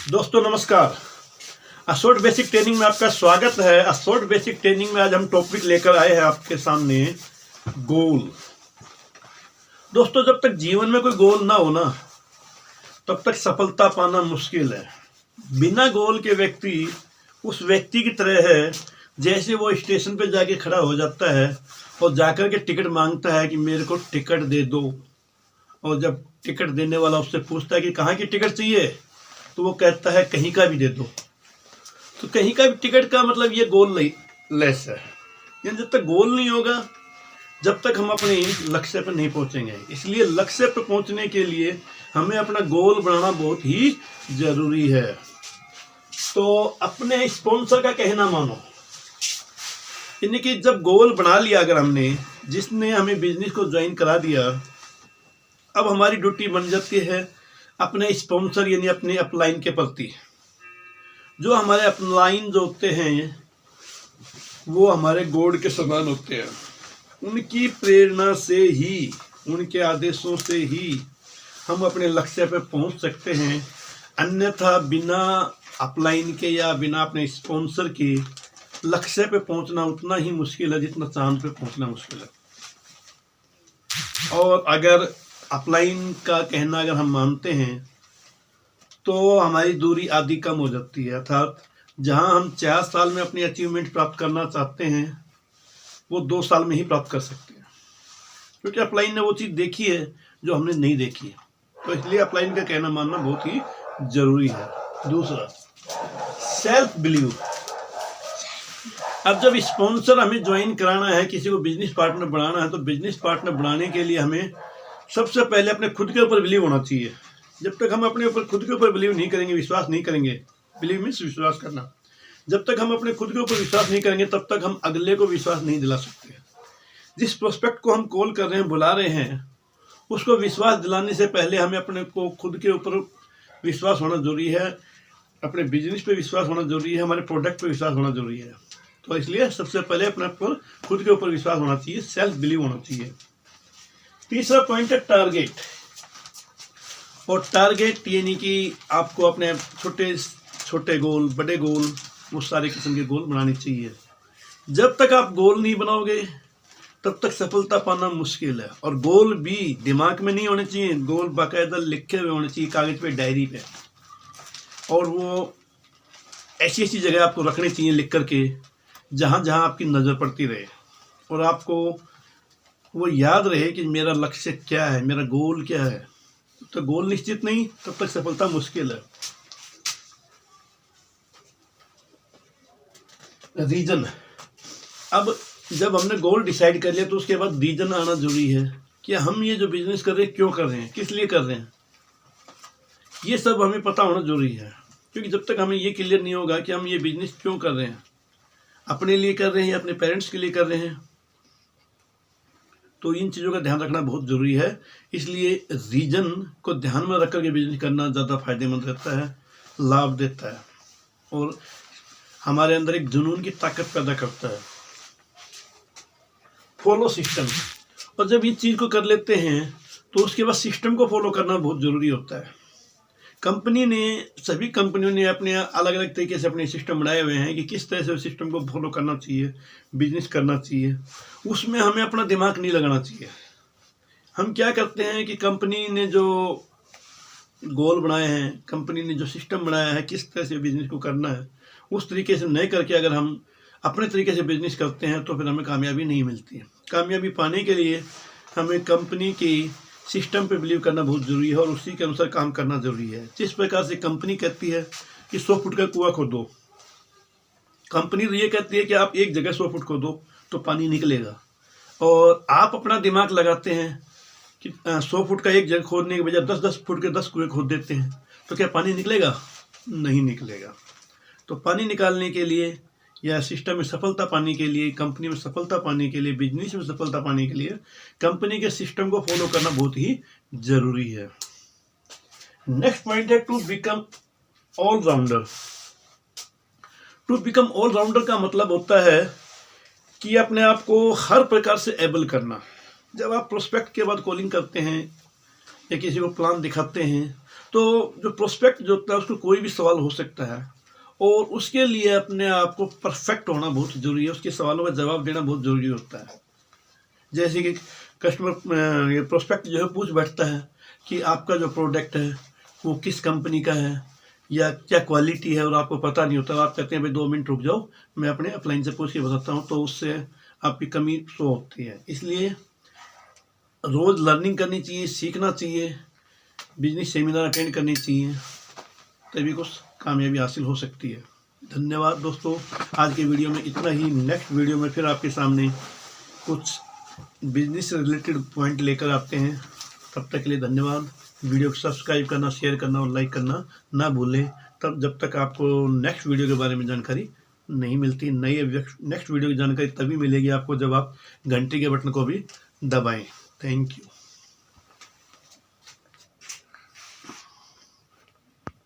दोस्तों नमस्कार। असोट basic training में आपका स्वागत है। असोट बेसिक ट्रेनिंग में आज हम टॉपिक लेकर आए हैं आपके सामने गोल। दोस्तों जब तक जीवन में कोई गोल ना हो ना तब तक सफलता पाना मुश्किल है। बिना गोल के व्यक्ति उस व्यक्ति की तरह है जैसे वो स्टेशन पे जाके खड़ा हो जाता है और जाकर के टिकट मांगता है कि मेरे को टिकट दे दो, और जब टिकट देने वाला उससे पूछता है कि कहाँ की टिकट चाहिए तो वो कहता है कहीं का भी दे दो। तो कहीं का भी टिकट का मतलब ये गोल लेस है। यानी जब तक गोल नहीं होगा जब तक हम अपने लक्ष्य पर नहीं पहुंचेंगे। इसलिए लक्ष्य पर पहुंचने के लिए हमें अपना गोल बनाना बहुत ही जरूरी है। तो अपने स्पॉन्सर का कहना मानो, यानी कि जब गोल बना लिया अगर हमने, जिसने हमें बिजनेस को ज्वाइन करा दिया, अब हमारी ड्यूटी बन जाती है अपने स्पॉन्सर यानी अपने अपलाइन के प्रति। जो हमारे अपलाइन जो होते हैं वो हमारे गॉड के समान होते हैं। उनकी प्रेरणा से ही, उनके आदेशों से ही हम अपने लक्ष्य पर पहुंच सकते हैं। अन्यथा बिना अपलाइन के या बिना अपने स्पॉन्सर के लक्ष्य पे पहुंचना उतना ही मुश्किल है जितना चांद पे पहुंचना मुश्किल है। और अगर अपलाइन का कहना अगर हम मानते हैं तो हमारी दूरी आधी कम हो जाती है। अर्थात जहां हम 4 साल में अपनी अचीवमेंट प्राप्त करना चाहते हैं वो 2 साल में ही प्राप्त कर सकते हैं, क्योंकि अपलाइन ने वो चीज़ देखी है जो हमने नहीं देखी है। तो इसलिए अपलाइन का कहना मानना बहुत ही जरूरी है। दूसरा, सेल्फ बिलीव। अब जब स्पॉन्सर हमें ज्वाइन कराना है, किसी को बिजनेस पार्टनर बनाना है, तो बिजनेस पार्टनर बनाने के लिए हमें सबसे पहले अपने खुद के ऊपर बिलीव होना चाहिए। जब तक हम अपने ऊपर खुद के ऊपर बिलीव नहीं करेंगे, विश्वास नहीं करेंगे, बिलीव मीन्स विश्वास करना, जब तक हम अपने खुद के ऊपर विश्वास नहीं करेंगे तब तक हम अगले को विश्वास नहीं दिला सकते। जिस प्रोस्पेक्ट को हम कॉल कर रहे हैं, बुला रहे हैं, उसको विश्वास दिलाने से पहले हमें अपने को खुद के ऊपर विश्वास होना जरूरी है, अपने बिजनेस पे विश्वास होना जरूरी है, हमारे प्रोडक्ट पे विश्वास होना जरूरी है। तो इसलिए सबसे पहले अपने पर खुद के ऊपर विश्वास होना चाहिए, सेल्फ बिलीव होना चाहिए। तीसरा पॉइंट है टारगेट। और टारगेट यानी कि आपको अपने छोटे छोटे गोल, बड़े गोल, वो सारे किस्म के गोल बनाने चाहिए। जब तक आप गोल नहीं बनाओगे तब तक सफलता पाना मुश्किल है। और गोल भी दिमाग में नहीं होने चाहिए, गोल बाकायदा लिखे हुए होने चाहिए कागज पे, डायरी पे। और वो ऐसी ऐसी जगह आपको रखनी चाहिए लिख करके जहाँ जहाँ आपकी नज़र पड़ती रहे और आपको वो याद रहे कि मेरा लक्ष्य क्या है, मेरा गोल क्या है। तो गोल निश्चित नहीं तब तक सफलता मुश्किल है। रीजन। अब जब हमने गोल डिसाइड कर लिया तो उसके बाद रीजन आना जरूरी है कि हम ये जो बिजनेस कर रहे हैं क्यों कर रहे हैं, किस लिए कर रहे हैं, ये सब हमें पता होना जरूरी है। क्योंकि जब तक हमें ये क्लियर नहीं होगा कि हम ये बिजनेस क्यों कर रहे हैं, अपने लिए कर रहे हैं, अपने पेरेंट्स के लिए कर रहे हैं, तो इन चीज़ों का ध्यान रखना बहुत ज़रूरी है। इसलिए रीजन को ध्यान में रख करके बिजनेस करना ज़्यादा फायदेमंद रहता है, लाभ देता है और हमारे अंदर एक जुनून की ताकत पैदा करता है। Follow system. और जब इस चीज़ को कर लेते हैं तो उसके बाद सिस्टम को फॉलो करना बहुत ज़रूरी होता है। कंपनी ने, सभी कंपनियों ने अपने अलग अलग तरीके से अपने सिस्टम बनाए हुए हैं कि किस तरह से उस सिस्टम को फॉलो करना चाहिए, बिजनेस करना चाहिए। उसमें हमें अपना दिमाग नहीं लगाना चाहिए। हम क्या करते हैं कि कंपनी ने जो गोल बनाए हैं, कंपनी ने जो सिस्टम बनाया है किस तरह से बिजनेस को करना है, उस तरीके से नहीं करके अगर हम अपने तरीके से बिजनेस करते हैं तो फिर हमें कामयाबी नहीं मिलती है। कामयाबी पाने के लिए हमें कंपनी की सिस्टम पे बिलीव करना बहुत ज़रूरी है और उसी के अनुसार काम करना ज़रूरी है। जिस प्रकार से कंपनी कहती है कि 100 फुट का कुआं खोदो, कंपनी तो ये कहती है कि आप एक जगह 100 फुट खोदो तो पानी निकलेगा, और आप अपना दिमाग लगाते हैं कि 100 फुट का एक जगह खोदने के बजाय 10-10 फुट के 10 कुएं खोद देते हैं, तो क्या पानी निकलेगा? नहीं निकलेगा। तो पानी निकालने के लिए या सिस्टम में सफलता पाने के लिए, कंपनी में सफलता पाने के लिए, बिजनेस में सफलता पाने के लिए कंपनी के सिस्टम को फॉलो करना बहुत ही जरूरी है। नेक्स्ट पॉइंट है to become allrounder. To become allrounder का मतलब होता है कि अपने आप को हर प्रकार से एबल करना। जब आप प्रोस्पेक्ट के बाद कॉलिंग करते हैं या किसी को प्लान दिखाते हैं तो जो प्रोस्पेक्ट जो होता है उसको कोई भी सवाल हो सकता है, और उसके लिए अपने आप को परफेक्ट होना बहुत ज़रूरी है, उसके सवालों का जवाब देना बहुत ज़रूरी होता है। जैसे कि कस्टमर ये प्रोस्पेक्ट जो है पूछ बैठता है कि आपका जो प्रोडक्ट है वो किस कंपनी का है या क्या क्वालिटी है, और आपको पता नहीं होता, आप कहते हैं भाई 2 मिनट रुक जाओ, मैं अपने अपलाइन से पूछ के बताता हूँ, तो उससे आपकी कमी शो होती है। इसलिए रोज़ लर्निंग करनी चाहिए, सीखना चाहिए, बिजनेस सेमिनार अटेंड करनी चाहिए, तभी कुछ कामयाबी हासिल हो सकती है। धन्यवाद दोस्तों, आज के वीडियो में इतना ही। नेक्स्ट वीडियो में फिर आपके सामने कुछ बिजनेस से रिलेटेड पॉइंट लेकर आते हैं। तब तक के लिए धन्यवाद। वीडियो को सब्सक्राइब करना, शेयर करना और लाइक करना ना भूलें, तब जब तक आपको नेक्स्ट वीडियो के बारे में जानकारी नहीं मिलती। नेक्स्ट वीडियो की जानकारी तभी मिलेगी आपको जब आप घंटी के बटन को भी दबाएं। Thank you.